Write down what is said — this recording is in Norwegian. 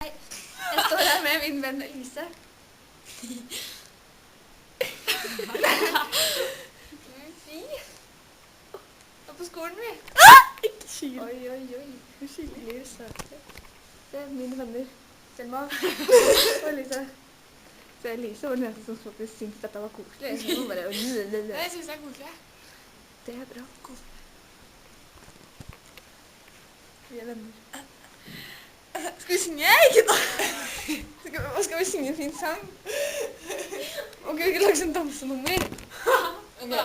Hei, jeg står her med min venn Elise. Fy. Og på skolen vi. Ikke kyl. Oi, oi, oi. Hun skikkelig søte. Det er mine venner. Selma og Elise. Så Elise var den eneste som faktisk syntes dette var koselig. Hun bare, Jeg synes det er koselig. det er bra. Koselig. Vi er venner. Skal vi synge? Ikke da? Skal vi synge en fin sang? Og kan vi ikke lage sånn dansenummer? Ja.